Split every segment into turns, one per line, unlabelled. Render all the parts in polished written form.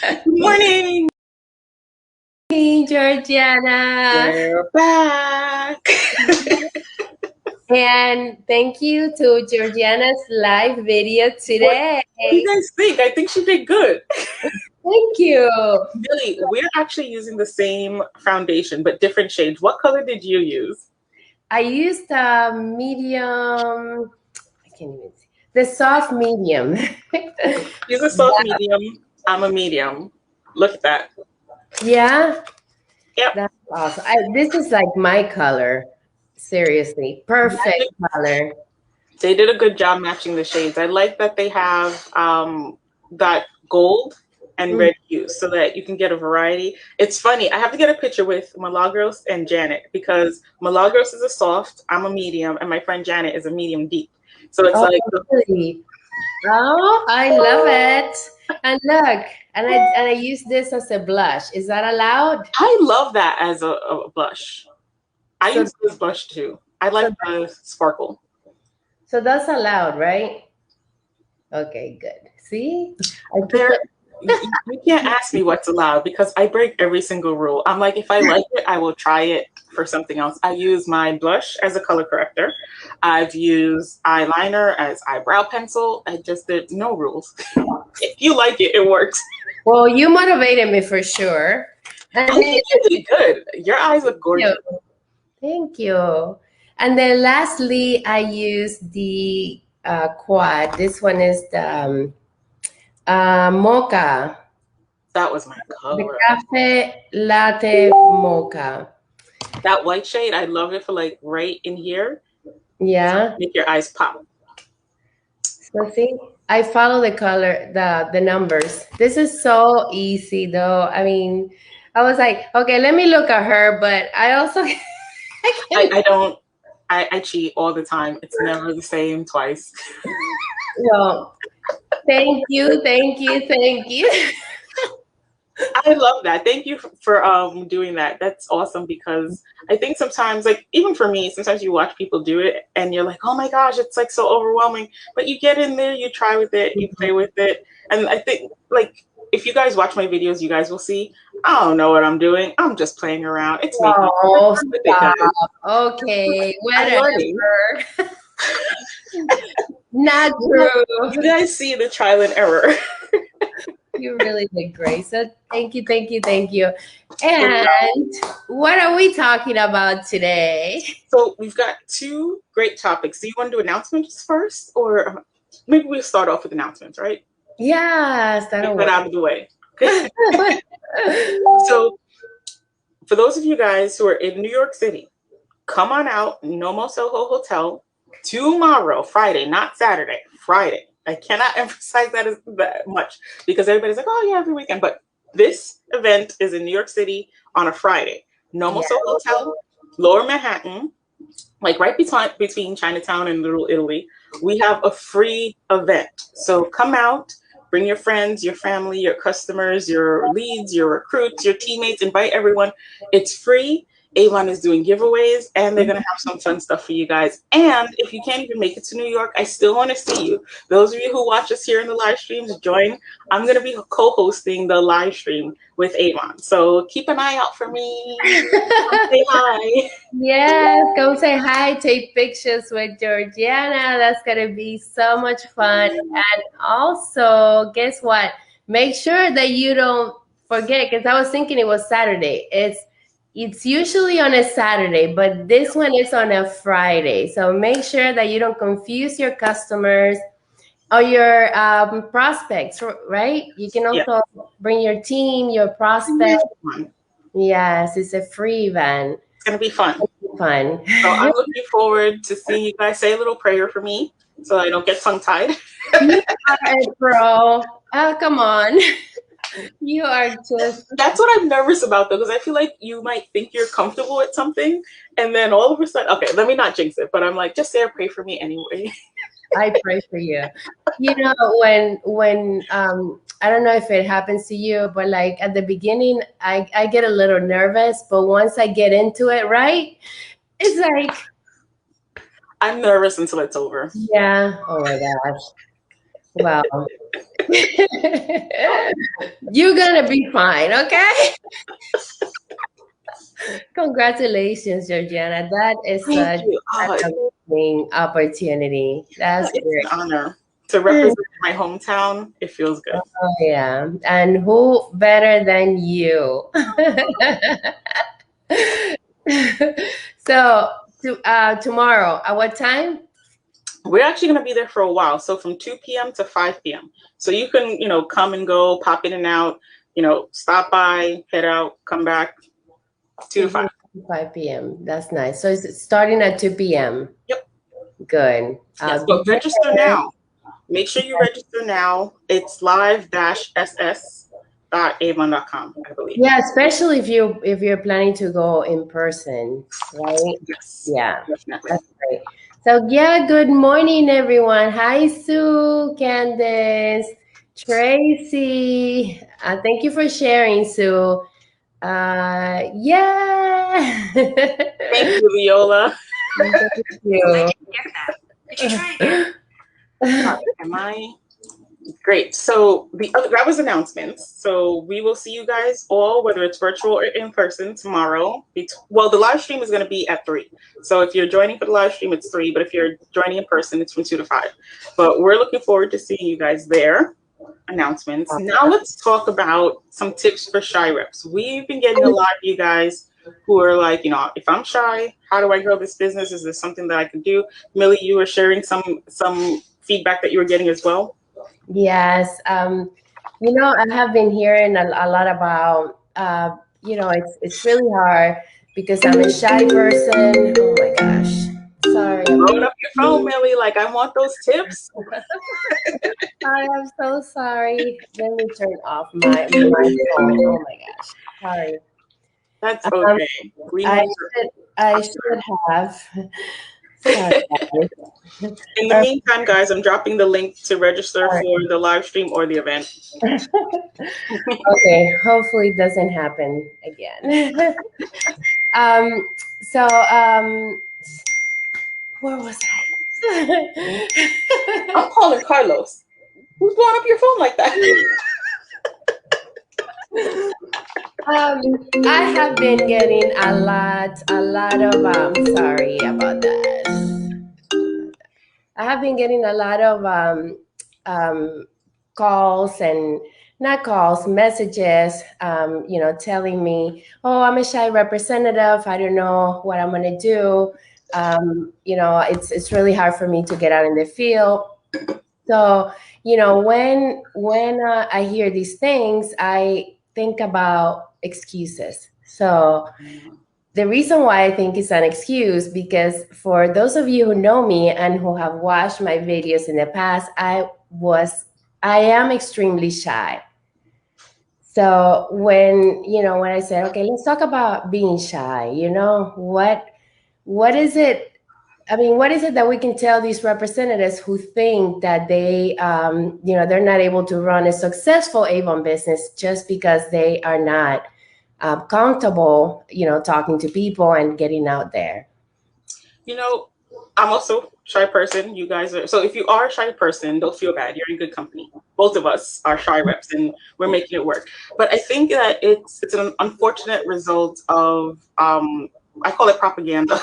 Good morning.
Hey, Georgiana.
We're back.
And thank you to Georgiana's live video
What
today.
do you guys think? I think she did good.
Thank you.
Billy, we're actually using the same foundation, but different shades. What color did you use?
I used a medium, I can't even see, the soft medium.
Use a soft medium. I'm a medium. Look at that.
Yeah,
Yep.
that's awesome. This is like my color. Seriously, perfect color.
They did a good job matching the shades. I like that they have that gold and
Mm.
red hues so that you can get a variety. It's funny. I have to get a picture with Milagros and Janet because Milagros is a soft, I'm a medium, and my friend Janet is a medium deep. So it's
Oh,
like,
really? Oh, I love it. And look, and I use this as a blush. Is that allowed?
I love that as a blush. I
So
use this blush too. I
so
like the sparkle.
so that's allowed, right? Okay, good. See? I put
There,
the
you can't ask me what's allowed because I break every single rule. I'm like, if I like it, I will try it for something else. I use my blush as a color corrector. I've used eyeliner as eyebrow pencil. I just did no rules. If you like it, it works.
Well, you motivated me for sure. And
I
then
think you did good. Your eyes look
you.
gorgeous.
Thank you. And then lastly, I use the quad. This one is the mocha,
That was my
the
color.
cafe latte mocha.
That white shade, I love it for like right in here. So
Yeah.
make your eyes pop.
So see, I follow the color, the numbers. This is so easy though. I mean, I was like, okay, let me look at her, but I also I can
I don't, I cheat all the time. It's never the same twice.
well, thank you, thank you, thank you.
I love that. Thank you for doing that. That's awesome because I think sometimes, like even for me, sometimes you watch people do it and you're like, oh my gosh, it's like so overwhelming. But you get in there, you try with it, you play with it, and I think like if you guys watch my videos, you guys will see I don't know what I'm doing. I'm just playing around. It's making
Oh,
with it,
stop.
guys.
Okay,
I'm learning.
whatever. Not
You
true.
you guys see the trial and error.
You really did great. So thank you, thank you, thank you.
So
And what are we talking about today?
So we've got two great topics. Do you want to do announcements first, or maybe we'll start off with announcements, right?
Yes,
Get
that'll
that
work.
out of the way. So for those of you guys who are in New York City, come on out, Nomo Soho Hotel tomorrow, Friday, not Saturday, Friday. I cannot emphasize that much because everybody's like, oh yeah, every weekend. But this event is in New York City on a Friday. Nomo
Yeah.
Soho Hotel, Lower Manhattan, like right between Chinatown and Little Italy, we have a free event. So come out, bring your friends, your family, your customers, your leads, your recruits, your teammates, invite everyone. It's free. Avon is doing giveaways and they're going to have some fun stuff for you guys. And if you can't even make it to New York, I still want to see you. Those of you who watch us here in the live streams, join. I'm going to be co-hosting the live stream with Avon. So keep an eye out for me. Say hi.
Yes, come say hi, take pictures with Georgiana. That's gonna be so much fun. And also, guess what? Make sure that you don't forget, because I was thinking it was Saturday. It's usually on a Saturday, but this one is on a Friday. So make sure that you don't confuse your customers or your prospects, right? You can
Yeah.
also bring your team, your prospects. Yes, it's a free event.
It's going to be fun.
Fun.
So I'm looking forward to seeing you guys say a little prayer for me so I don't get tongue tied.
You are a pro. Oh, come on. You are just,
That's what I'm nervous about though, because I feel like you might think you're comfortable with something and then all of a sudden, okay, let me not jinx it, but I'm like, just say a pray for me anyway.
I pray for you. You know, when I don't know if it happens to you, but like at the beginning, I get a little nervous, but once I get into it, right? It's like,
I'm nervous until it's over.
yeah, oh my gosh. Wow. You're gonna be fine, okay? Congratulations, Georgiana. That is
Thank
such
you.
an amazing opportunity. That's
It's
great.
an honor to represent my hometown. It feels good.
Oh, yeah. And who better than you? So, tomorrow, at what time?
We're actually going to be there for a while. So from 2 p.m. to 5 p.m. So you can, come and go, pop in and out, stop by, head out, come back, 2 to 5.
5 p.m. That's nice. So it's starting at 2 p.m.
Yep.
Good.
Yes,
I'll be
but register
there.
now. Make sure you register now. It's live-ss.avon.com, I believe.
Yeah, especially if you're planning to go in person, right?
Yes,
Yeah,
definitely.
that's great. So yeah, good morning, everyone. Hi, Sue, Candace, Tracy. Thank you for sharing, Sue. Yeah.
Thank you, Viola.
Thank you.
Could you try again? Am I? Great. So that was announcements. So we will see you guys all, whether it's virtual or in person, tomorrow. Well, the live stream is going to be at 3. So if you're joining for the live stream, it's 3. But if you're joining in person, it's from 2 to 5. But we're looking forward to seeing you guys there. Announcements. Now let's talk about some tips for shy reps. We've been getting a lot of you guys who are like, if I'm shy, how do I grow this business? Is this something that I can do? Millie, you were sharing some feedback that you were getting as well.
Yes. I have been hearing a lot about, it's really hard because I'm a shy person. Oh my gosh. Sorry.
Load up your phone, Millie. Like, I want those tips.
I am so sorry. Let me turn off my phone. Oh my gosh. Sorry.
That's okay.
I should have. Sorry, guys.
In the meantime, guys, I'm dropping the link to register
Sorry.
for the live stream or the event.
Okay, hopefully it doesn't happen again. So where was I?
I'm calling Carlos. Who's blowing up your phone like that?
I have been getting a lot of sorry about that. I have been getting a lot of calls and not calls, messages, telling me, oh, I'm a shy representative. I don't know what I'm going to do. It's really hard for me to get out in the field. So, when I hear these things, I think about excuses. So, the reason why I think it's an excuse, because for those of you who know me and who have watched my videos in the past, I am extremely shy. So when I said, okay, let's talk about being shy, what is it? I mean, what is it that we can tell these representatives who think that they're not able to run a successful Avon business just because they are not comfortable, talking to people and getting out there?
I'm also a shy person. You guys are. So if you are a shy person, don't feel bad. You're in good company. Both of us are shy reps and we're making it work. But I think that it's an unfortunate result of, I call it propaganda.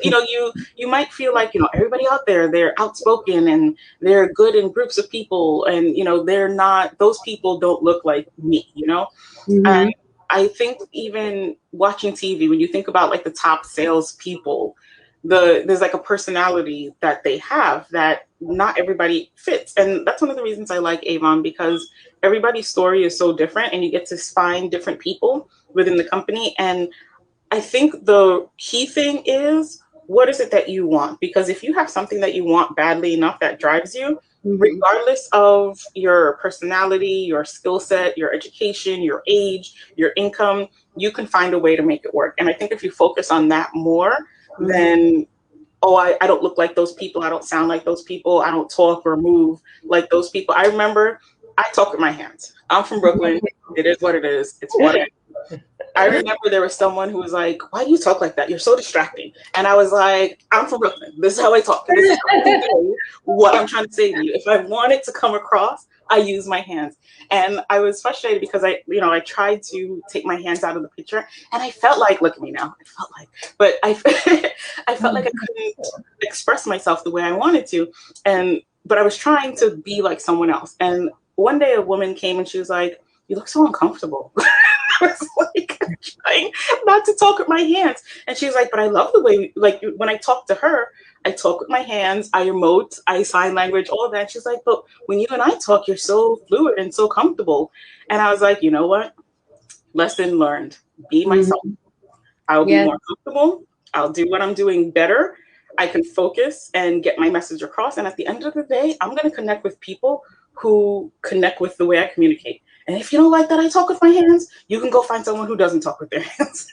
You might feel like, everybody out there, they're outspoken and they're good in groups of people. And, they're not, those people don't look like me,
Mm-hmm.
And I think even watching TV, when you think about like the top salespeople, there's like a personality that they have that not everybody fits. And that's one of the reasons I like Avon, because everybody's story is so different and you get to find different people within the company. And I think the key thing is, what is it that you want? Because if you have something that you want badly enough that drives you, regardless of your personality, your skill set, your education, your age, your income, you can find a way to make it work. And I think if you focus on that more, then, I don't look like those people. I don't sound like those people. I don't talk or move like those people. I remember I talk with my hands. I'm from Brooklyn. It is what it is. It's what it is. I remember there was someone who was like, "Why do you talk like that? You're so distracting." And I was like, "I'm from Brooklyn. This is how I talk, and this is how I convey what I'm trying to say to you. If I want it to come across, I use my hands." And I was frustrated because I tried to take my hands out of the picture, and I felt like, look at me now. I felt like, but I felt like I couldn't express myself the way I wanted to, but I was trying to be like someone else. And one day, a woman came and she was like, "You look so uncomfortable." I was like trying not to talk with my hands. And she was like, "But I love the way, like, when I talk to her, I talk with my hands, I emote, I sign language, all of that." She's like, "But when you and I talk, you're so fluid and so comfortable." And I was like, you know what? Lesson learned. Be myself.
Mhm.
I'll be
Yes.
more comfortable. I'll do what I'm doing better. I can focus and get my message across. And at the end of the day, I'm going to connect with people who connect with the way I communicate. And if you don't like that I talk with my hands, you can go find someone who doesn't talk with their hands.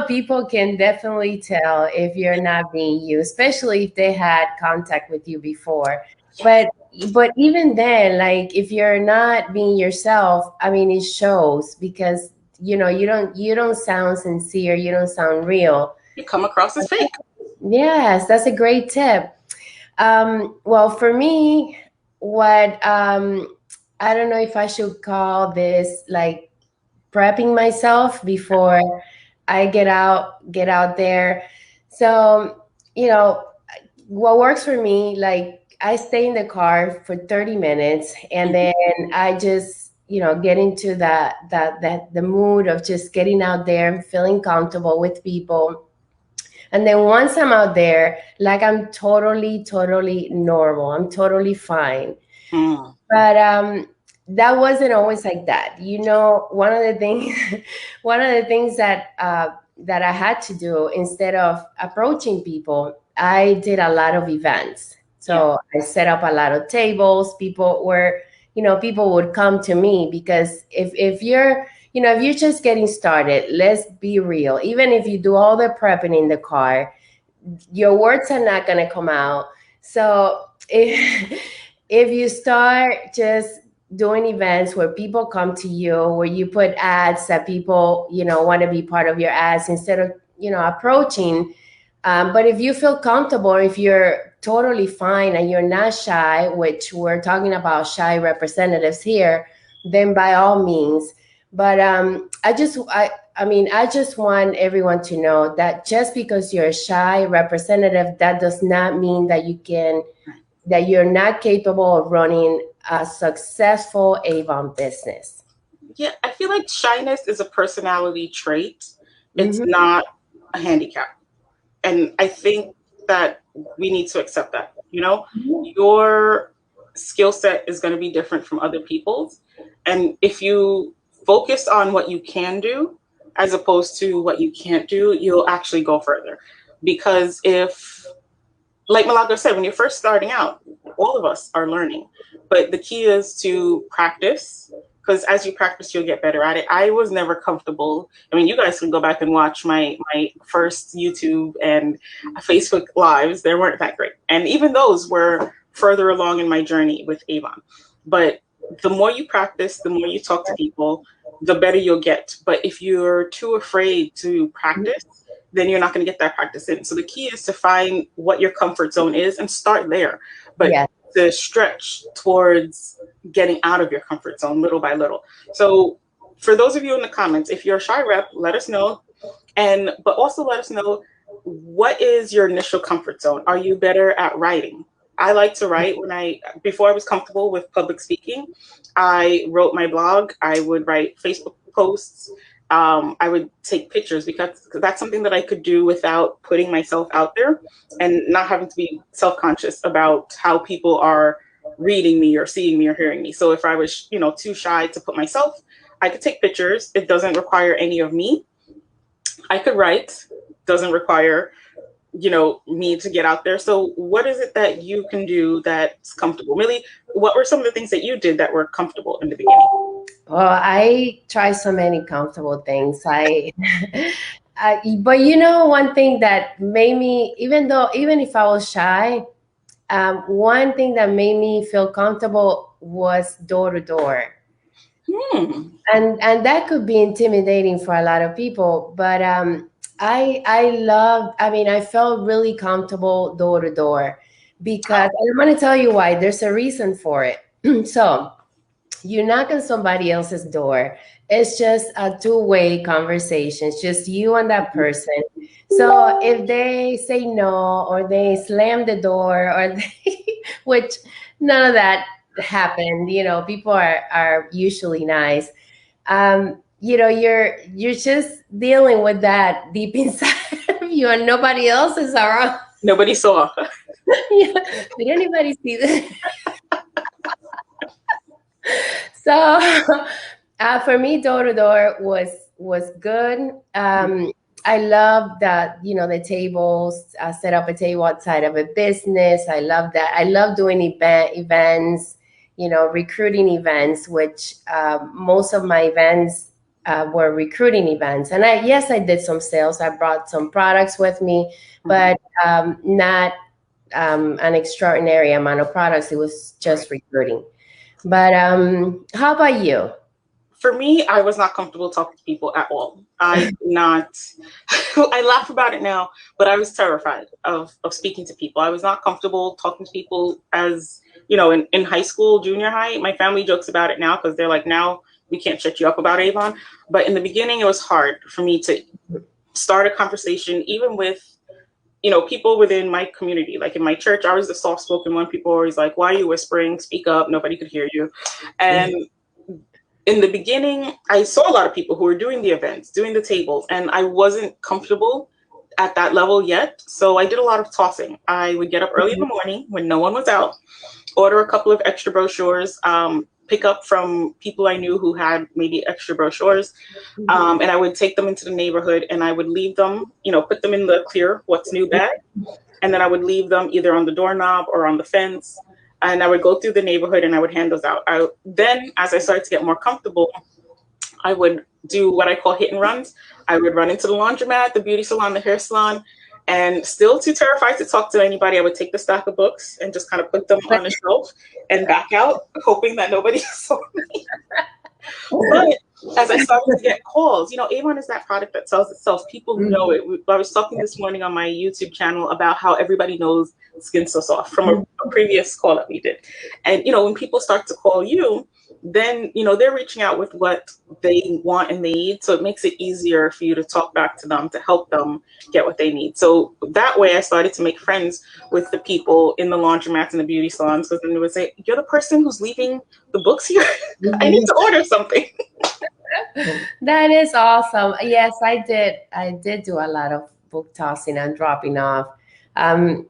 People can definitely tell if you're not being you, especially if they had contact with you before.
Yes.
But but even then, like if you're not being yourself, I mean, it shows because you don't sound sincere, you don't sound real.
You come across as fake.
Yes, that's a great tip. Well, for me, what I don't know if I should call this like prepping myself before I get out there. So, what works for me, like I stay in the car for 30 minutes and
Mhm.
then I just, get into the mood of just getting out there, feeling comfortable with people. And then once I'm out there, like I'm totally, totally normal. I'm totally fine.
Mm.
But that wasn't always like that. One of the things, one of the things that I had to do instead of approaching people, I did a lot of events.
Yeah.
So I set up a lot of tables. People would come to me because if you're just getting started, let's be real. Even if you do all the prepping in the car, your words are not going to come out. So if, if you start just doing events where people come to you, where you put ads that people, want to be part of your ads instead of, approaching. But if you feel comfortable, if you're totally fine and you're not shy, which we're talking about shy representatives here, then by all means. But I just want everyone to know that just because you're a shy representative, that does not mean that you're not capable of running a successful Avon business.
Yeah. I feel like shyness is a personality trait. It's
Hmm.
not a handicap. And I think that we need to accept that. Your skill set is going to be different from other people's. And if you focus on what you can do as opposed to what you can't do, you'll actually go further. Because if, like Malaga said, when you're first starting out, all of us are learning. But the key is to practice, because as you practice, you'll get better at it. I was never comfortable. I mean, you guys can go back and watch my first YouTube and Facebook lives. They weren't that great. And even those were further along in my journey with Avon. But the more you practice, the more you talk to people, the better you'll get. But if you're too afraid to practice, then you're not going to get that practice in. So the key is to find what your comfort zone is and start there, but
Yes.
to stretch towards getting out of your comfort zone little by little. So for those of you in the comments, if you're a shy rep, let us know. But also let us know, what is your initial comfort zone? Are you better at writing? I like to write. Before I was comfortable with public speaking, I wrote my blog. I would write Facebook posts. I would take pictures because that's something that I could do without putting myself out there and not having to be self-conscious about how people are reading me or seeing me or hearing me. So if I was, too shy to put myself, I could take pictures. It doesn't require any of me. I could write, doesn't require, me to get out there. So what is it that you can do that's comfortable? Really, what were some of the things that you did that were comfortable in the beginning?
Well, I try so many comfortable things. But one thing that made me, even if I was shy, one thing that made me feel comfortable was door to door.
Hmm.
And that could be intimidating for a lot of people. But I loved. I mean, I felt really comfortable door to door because
Oh,
I'm going to tell you why. There's a reason for it. So you knock on somebody else's door. It's just a two-way conversation. It's just you and that person. So if they say no or they slam the door or they, which none of that happened, people are usually nice. You're just dealing with that deep inside of you and nobody else is around.
nobody saw.
Yeah. Did anybody see this? So for me, door to door was good. I love that, the tables. I set up a table outside of a business. I love that. I love doing events, recruiting events, which most of my events were recruiting events. And yes, I did some sales. I brought some products with me, but not an extraordinary amount of products. It was just recruiting. But how about you?
For me, I was not comfortable talking to people at all. I did not. I laugh about it now, but I was terrified of speaking to people. I was not comfortable talking to people as, in high school, junior high. My family jokes about it now because they're like, now we can't shut you up about Avon. But in the beginning, it was hard for me to start a conversation, even with, people within my community. Like in my church, I was the soft spoken one. People were always like, why are you whispering? Speak up. Nobody could hear you. And in the beginning, I saw a lot of people who were doing the events, doing the tables, and I wasn't comfortable at that level yet. So I did a lot of tossing. I would get up early in the morning when no one was out, order a couple of extra brochures, pick up from people I knew who had maybe extra brochures, and I would take them into the neighborhood and I would leave them, put them in the clear what's new bag, and then I would leave them either on the doorknob or on the fence. And I would go through the neighborhood and I would hand those out. Then, as I started to get more comfortable, I would do what I call hit and runs. I would run into the laundromat, the beauty salon, the hair salon, and still too terrified to talk to anybody. I would take the stack of books and just kind of put them on a shelf and back out, hoping that nobody saw me. But as I started to get calls, Avon is that product that sells itself. People know it. I was talking this morning on my YouTube channel about how everybody knows Skin So Soft from a previous call that we did. And, when people start to call you, then, they're reaching out with what they want and they need. So it makes it easier for you to talk back to them to help them get what they need. So that way I started to make friends with the people in the laundromats and the beauty salons, because then they would say, you're the person who's leaving the books here? I need to order something.
That is awesome. Yes, I did. I did do a lot of book tossing and dropping off. Um,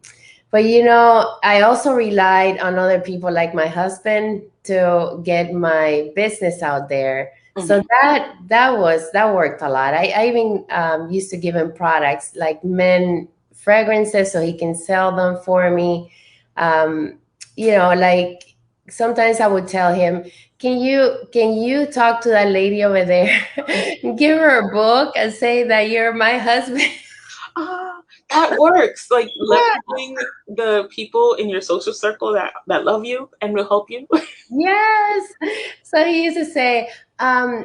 but I also relied on other people like my husband to get my business out there. So that worked a lot. I even used to give him products like men fragrances so he can sell them for me. Like sometimes I would tell him, can you talk to that lady over there? Give her a book and say that you're my husband.
Ah, that works. Like leveraging the people in your social circle that love you and will help you.
Yes. So he used to say,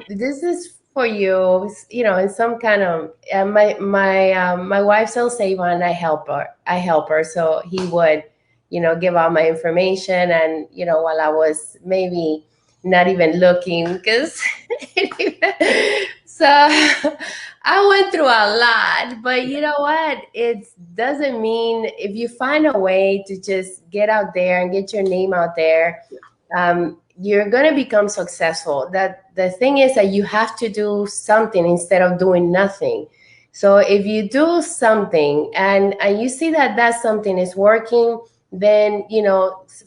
"This is for you." In some kind of my wife sells Avon. I help her. So he would, give out my information, and while I was maybe not even looking, because so I went through a lot. But you know what? It doesn't mean if you find a way to just get out there and get your name out there, you're going to become successful. That the thing is that you have to do something instead of doing nothing. So if you do something and you see that something is working, then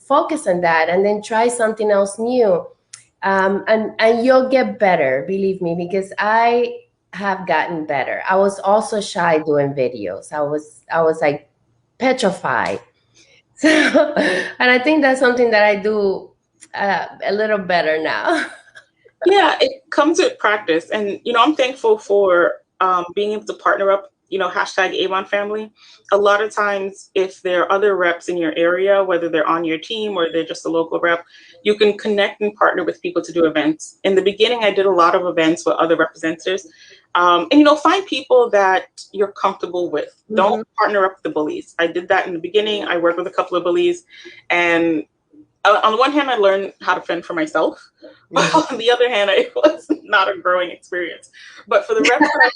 focus on that and then try something else new, and you'll get better, believe me, because I have gotten better. I was also shy doing videos. I was like petrified. So, and I think that's something that I do a little better now.
Yeah, it comes with practice. And, I'm thankful for being able to partner up hashtag Avon family. A lot of times, if there are other reps in your area, whether they're on your team or they're just a local rep, you can connect and partner with people to do events. In the beginning, I did a lot of events with other representatives. And find people that you're comfortable with. Don't partner up with the bullies. I did that in the beginning. I worked with a couple of bullies, and on the one hand, I learned how to fend for myself, but on the other hand, it was not a growing experience. But for the reps that I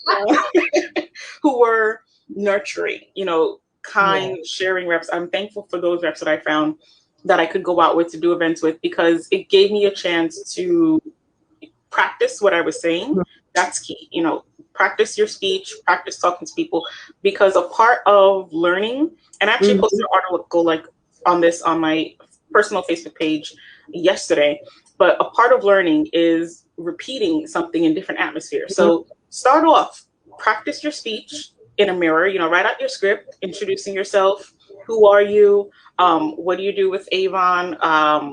found who were nurturing, kind, sharing reps, I'm thankful for those reps that I found that I could go out with to do events with, because it gave me a chance to practice what I was saying. That's key. Practice your speech, practice talking to people, because a part of learning, and I actually posted an article like on this on my personal Facebook page yesterday, but a part of learning is repeating something in different atmospheres. So start off, practice your speech in a mirror, write out your script, introducing yourself. Who are you? What do you do with Avon?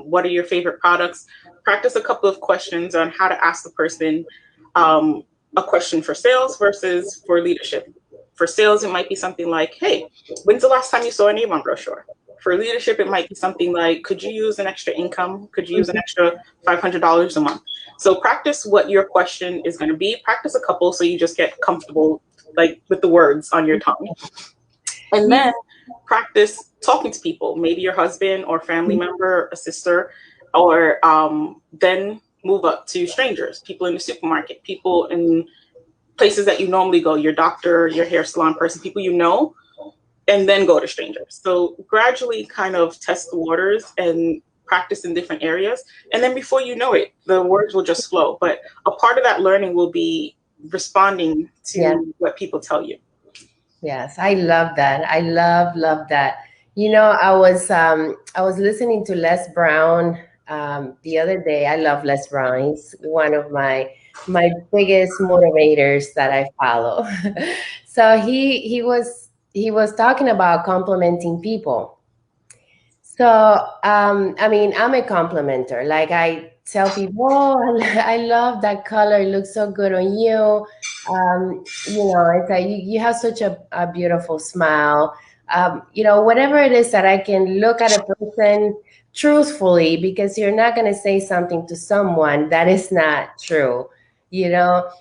What are your favorite products? Practice a couple of questions on how to ask the person a question for sales versus for leadership. For sales, it might be something like, hey, when's the last time you saw an Avon brochure? For leadership, it might be something like, could you use an extra income? Could you use an extra $500 a month? So practice what your question is going to be. Practice a couple so you just get comfortable with the words on your tongue. And then practice talking to people, maybe your husband or family member, a sister, or then move up to strangers, people in the supermarket, people in places that you normally go, your doctor, your hair salon person, people and then go to strangers. So gradually kind of test the waters and practice in different areas. And then before you know it, the words will just flow. But a part of that learning will be responding to what people tell you.
Yes, I love that. I love that. I was listening to Les Brown the other day. I love Les Brown. He's one of my biggest motivators that I follow. So he was talking about complimenting people. So I mean, I'm a complimenter. Like, I tell people, oh, I love that color. It looks so good on you. It's like you have such a beautiful smile. Whatever it is that I can look at a person truthfully, because you're not going to say something to someone that is not true. You're not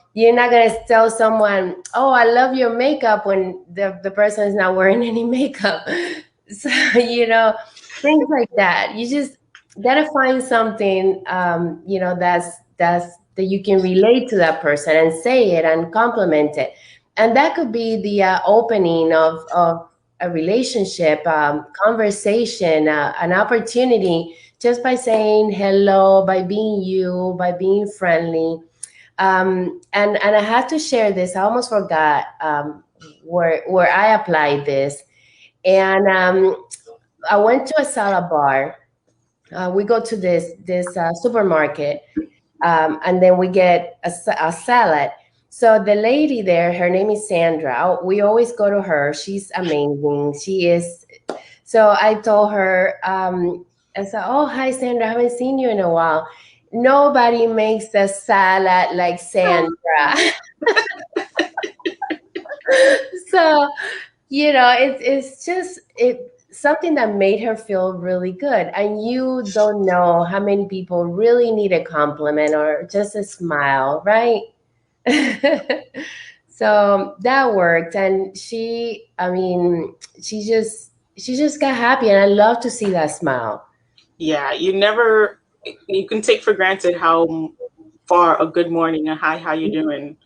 going to tell someone, oh, I love your makeup, when the person is not wearing any makeup. So, things like that. You just gotta find something, that you can relate to that person and say it and compliment it. And that could be the opening of a relationship, conversation, an opportunity, just by saying hello, by being you, by being friendly. And I had to share this. I almost forgot where I applied this. And I went to a salad bar. We go to this supermarket, and then we get a salad. So the lady there, her name is Sandra. We always go to her. She's amazing. She is. So I told her, I said, "Oh, hi, Sandra. I haven't seen you in a while. Nobody makes a salad like Sandra." So, it's just something that made her feel really good. And you don't know how many people really need a compliment or just a smile, right? So that worked. And I mean, she just got happy, and I love to see that smile.
Yeah, you can take for granted how far a good morning, a hi, how you doing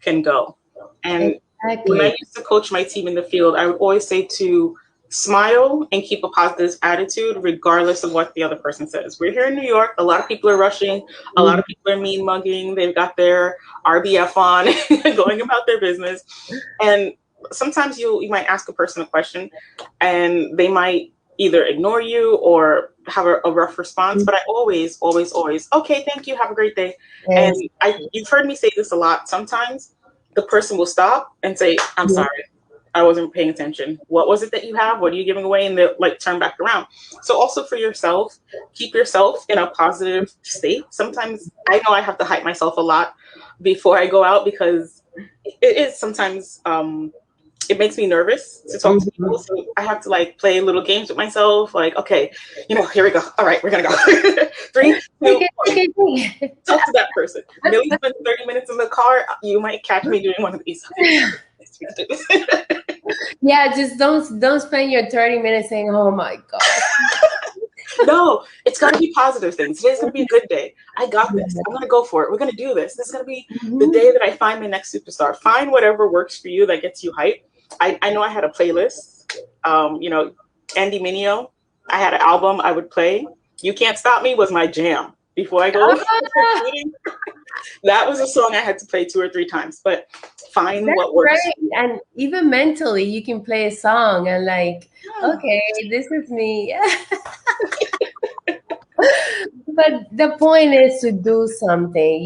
can go. And when I
Exactly.
used to coach my team in the field, I would always say to smile and keep a positive attitude regardless of what the other person says. We're here in New York. A lot of people are rushing. A lot of people are mean mugging. They've got their RBF on, going about their business. And sometimes you might ask a person a question and they might either ignore you or have a rough response. But I always, always, always, okay, thank you. Have a great day. And
Yes.
you've heard me say this a lot. Sometimes the person will stop and say, I'm sorry, I wasn't paying attention. What was it that you have? What are you giving away? And they'll turn back around. So also for yourself, keep yourself in a positive state. Sometimes I know I have to hype myself a lot before I go out, because it is sometimes it makes me nervous to talk to people.
Mhm.
So I have to like play little games with myself. Like, okay, here we go. All right, we're gonna go. Three, two,
Okay,
one.
okay, okay.
Talk to that person. Millie's been 30 minutes in the car. You might catch me doing one of these. Okay, we can do this.
Yeah, just don't spend your 30 minutes saying, "Oh my God."
No, it's got to be positive things. Today's going to be a good day. I got this. I'm going to go for it. We're going to do this. This is going to be the
Mhm.
day that I find my next superstar. Find whatever works for you that gets you hype. I know I had a playlist. Andy Mineo. I had an album I would play. You Can't Stop Me was my jam. Before I go
Ah,
shooting, that was a song I had to play 2 or 3 times. But find
that's
what works
great.
for you.
And even mentally, you can play a song and like,
Yeah.
okay, this is me. But the point is to do something.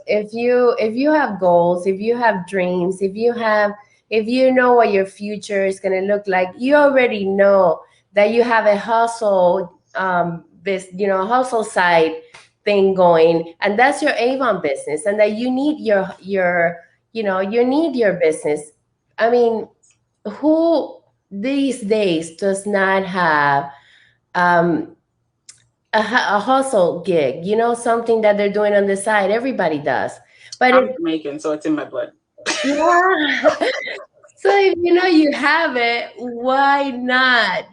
If you have goals, if you have dreams, if you know what your future is going to look like, you already know that you have a hustle hustle side thing going, and that's your Avon business, and that you need you need your business. I mean, who these days does not have um a hustle gig, something that they're doing on the side? Everybody does. But if
I'm Jamaican, so it's in my blood.
yeah, so if you have it, why not,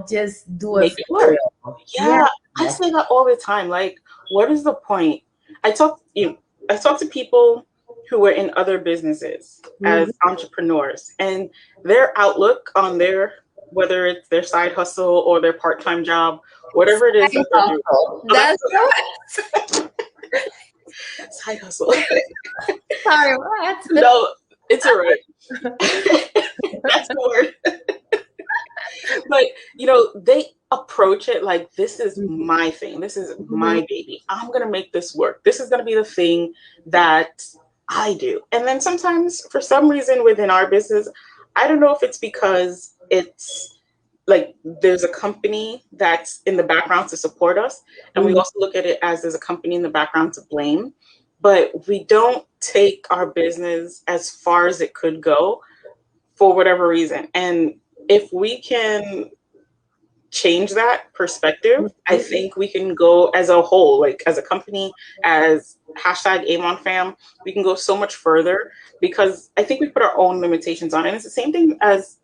just do it
Make it
for
work.
real? Yeah.
Yeah, I say that all the time. Like, what is the point? I talk, you know, I talk to people who are in other businesses as
Mhm.
entrepreneurs, and their outlook on whether it's their side hustle or their part-time job, whatever it is
Side
that they're doing.
hustle.
Oh, that's
That's
the side hustle.
sorry, what?
No, it's all right. That's the word. But they approach it like, this is my thing, this is
Mhm.
my baby, I'm gonna make this work, this is gonna be the thing that I do. And then sometimes, for some reason within our business, I don't know if it's because it's like there's a company that's in the background to support us, and we
Mhm.
also look at it as there's a company in the background to blame, but we don't take our business as far as it could go for whatever reason. And if we can change that perspective, I
Mhm.
think we can go as a whole, like as a company, as hashtag Amon fam, we can go so much further, because I think we put our own limitations on it. And it's the same thing as,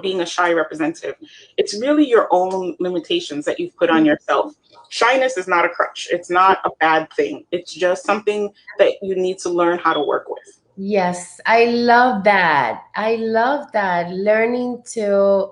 being a shy representative. It's really your own limitations that you've put on yourself. Shyness is not a crutch. It's not a bad thing. It's just something that you need to learn how to work with.
Yes, I love that. I love that. Learning to,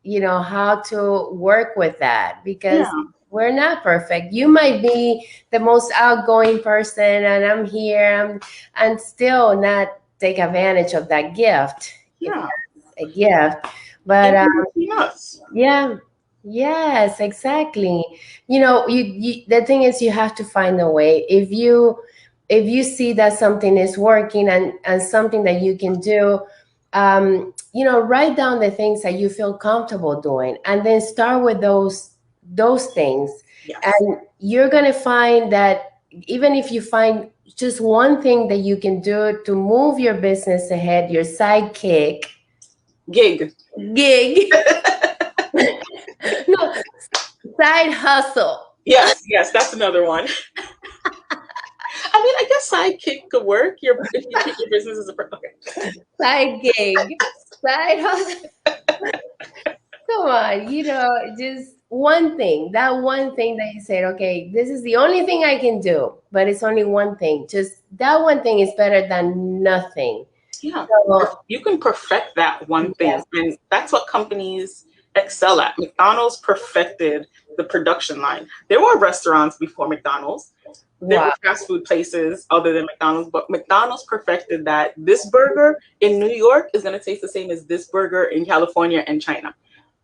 how to work with that,
Yeah.
because we're not perfect. You might be the most outgoing person, and I'm here, and still not take advantage of that gift, if
Yeah.
that's a gift. But
Even between us.
yeah, yes, exactly. The thing is, you have to find a way. If you see that something is working, and something that you can do, write down the things that you feel comfortable doing, and then start with those things.
Yes.
And you're gonna find that even if you find just one thing that you can do to move your business ahead, your sidekick
Gig.
gig, no, side hustle,
Yes, yes, that's another one. I mean, I guess sidekick could work. If you treat your business as a okay.
side gig, side hustle. Come on, just one thing. That one thing that you said, okay, this is the only thing I can do, but it's only one thing. Just that one thing is better than nothing.
Yeah,
So,
you can perfect that one thing,
yes.
and that's what companies excel at. McDonald's perfected the production line. There were restaurants before McDonald's. There
Wow.
were fast food places other than McDonald's, but McDonald's perfected that. This burger in New York is going to taste the same as this burger in California and China.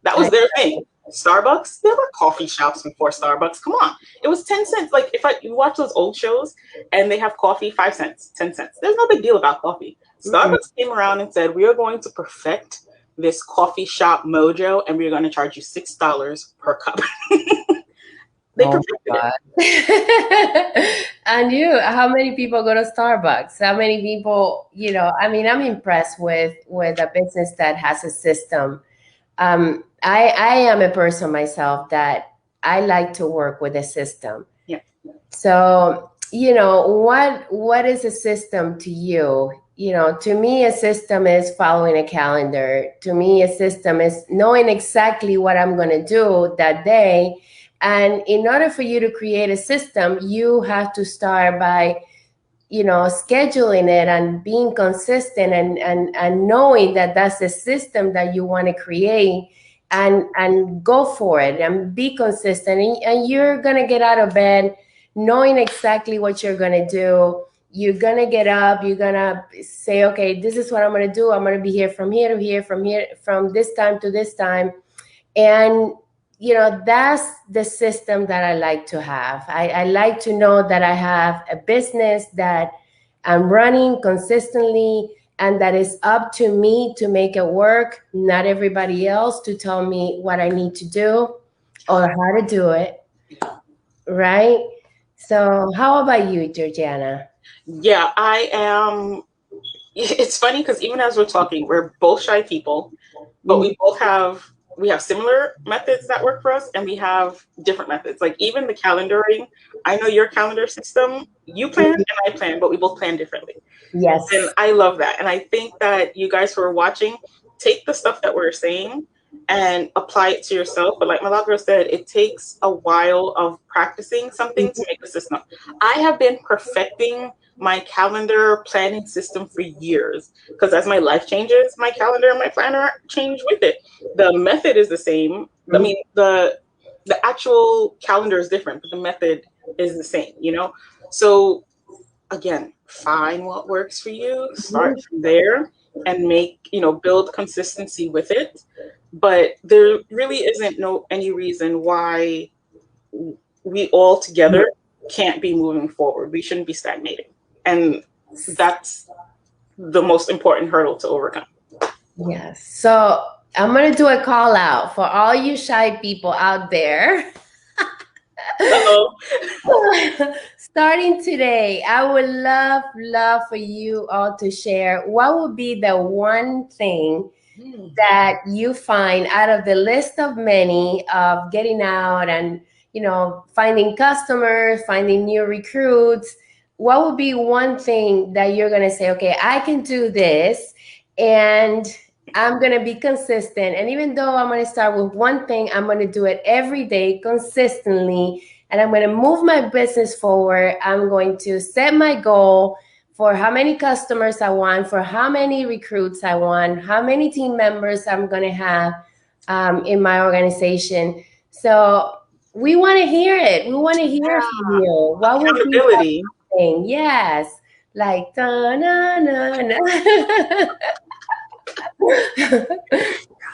That
I,
was their thing. Starbucks, there were coffee shops before Starbucks. Come on. It was 10 cents. Like, if you watch those old shows and they have coffee, 5 cents, 10 cents. There's no big deal about coffee.
mm-mm.
Starbucks came around and said, we are going to perfect this coffee shop mojo, and we're going to charge you $6 per cup. They
Oh
perfected
my
it.
God. And you, how many people go to Starbucks? How many people, I mean, I'm impressed with a business that has a system. I am a person myself that I like to work with a system.
Yeah.
So, what is a system to you? To me, a system is following a calendar. To me, a system is knowing exactly what I'm going to do that day. And in order for you to create a system, you have to start by scheduling it and being consistent and knowing that that's the system that you want to create, and go for it and be consistent, and you're going to get out of bed knowing exactly what you're going to do. You're going to get up, you're going to say, okay, this is what I'm going to do. I'm going to be here from here to here, from here, from this time to this time. And that's the system that I like to have. I like to know that I have a business that I'm running consistently, and that is up to me to make it work, not everybody else to tell me what I need to do or how to do it. Right? So how about you, Georgiana?
Yeah, I am. It's funny because even as we're talking, we're both shy people, but
Mhm.
we have similar methods that work for us, and we have different methods. Like even the calendaring, I know your calendar system, you plan and I plan, but we both plan differently. And
Yes.
I love that. And I think that you guys who are watching, take the stuff that we're saying and apply it to yourself. But like Milagro said, it takes a while of practicing something to make a system. I have been perfecting my calendar planning system for years because as my life changes, my calendar and my planner change with it. The method is the same. I mean, the actual calendar is different, but the method is the same, you know? So again, find what works for you, start from there and build consistency with it. But there really isn't any reason why we all together can't be moving forward. We shouldn't be stagnating. And that's the most important hurdle to overcome.
Yes. So I'm going to do a call out for all you shy people out there.
Uh-oh.
Starting today, I would love for you all to share what would be the one thing that you find out of the list of many of getting out and finding customers, finding new recruits. What would be one thing that you're going to say, okay, I can do this, and I'm going to be consistent, and even though I'm going to start with one thing, I'm going to do it every day consistently, and I'm going to move my business forward. I'm going to set my goal for how many customers I want, for how many recruits I want, how many team members I'm going to have in my organization. So we want to hear it. We want to hear from you. What would be that
Accountability.
thing? Yes. Like, na-na-na.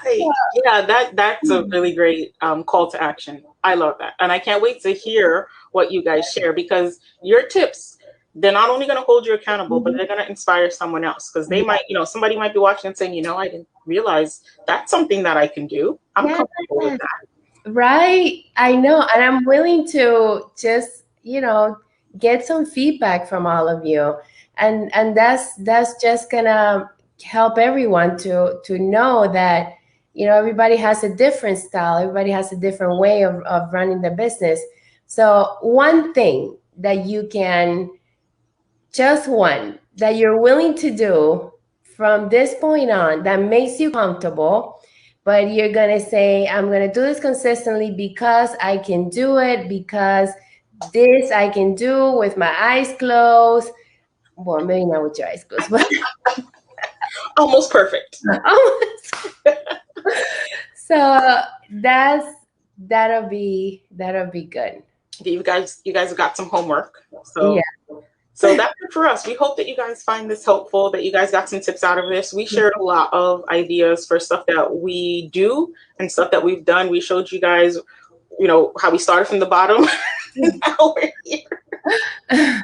Right. Yeah, that's a really great call to action. I love that. And I can't wait to hear what you guys share because your tips, they're not only going to hold you accountable, but they're going to inspire someone else because they might, somebody might be watching and saying, I didn't realize that's something that I can do. I'm
Yeah.
comfortable with that.
Right. I know. And I'm willing to just, get some feedback from all of you. And that's just gonna help everyone to know that, everybody has a different style, everybody has a different way of running the business. So one thing that you can, just one that you're willing to do from this point on that makes you comfortable, but you're going to say, I'm going to do this consistently because I can do it, because this I can do with my eyes closed. Well, maybe not with your eyes closed, but
Almost perfect.
so that'll be good.
You guys have got some homework.
Yeah.
So that's it for us. We hope that you guys find this helpful, that you guys got some tips out of this. We shared a lot of ideas for stuff that we do and stuff that we've done. We showed you guys, how we started from the bottom. Now we're here.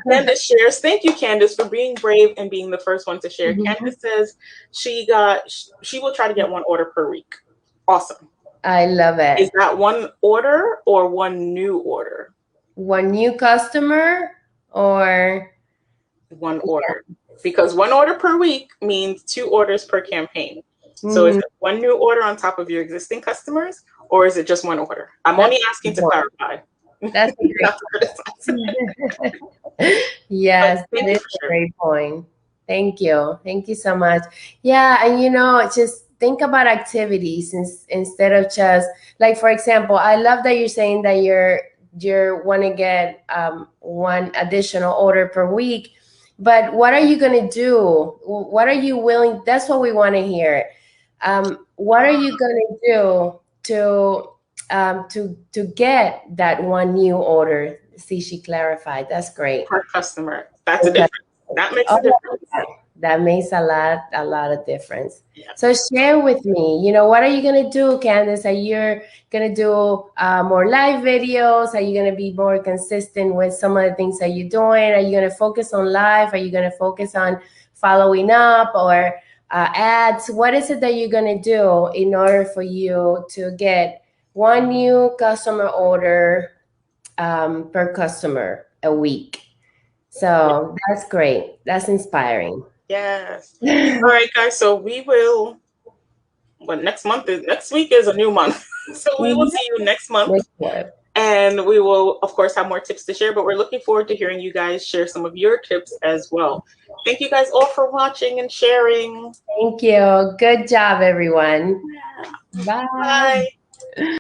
Candace shares. Thank you, Candace, for being brave and being the first one to share. Candace says she will try to get one order per week. Awesome.
I love
Is
it.
that one order or one new order?
One new customer or
One order. Because one order per week means 2 orders per campaign. So is
mhm,
it one new order on top of your existing customers, or is it just one order? I'm
that's
only
a
asking
great
to
point.
clarify.
That's a great
Not to criticize. But
yes,
thank
that
you
is
for
a
sharing.
great point. Thank you. Thank you so much. Yeah, and just think about activities instead of just like, for example, I love that you're saying that you're want to get one additional order per week, but what are you gonna do? What are you willing? That's what we want to hear. What are you gonna do to get that one new order? See, she clarified. That's great.
Per customer. That's a
Okay.
difference. That makes a
Oh,
difference.
yeah. That makes a lot of difference.
Yeah.
So share with me, what are you gonna do, Candice? Are you gonna do more live videos? Are you gonna be more consistent with some of the things that you're doing? Are you gonna focus on live? Are you gonna focus on following up or ads? What is it that you're gonna do in order for you to get one new customer order per customer a week? So that's great. That's inspiring.
Yes. All right, guys. So we will. Well, next week is a new month, so we will
Mhm.
see you next month,
Next one.
and we will, of course, have more tips to share. But we're looking forward to hearing you guys share some of your tips as well. Thank you guys all for watching and sharing.
Thank you. Good job, everyone. Bye.
Bye.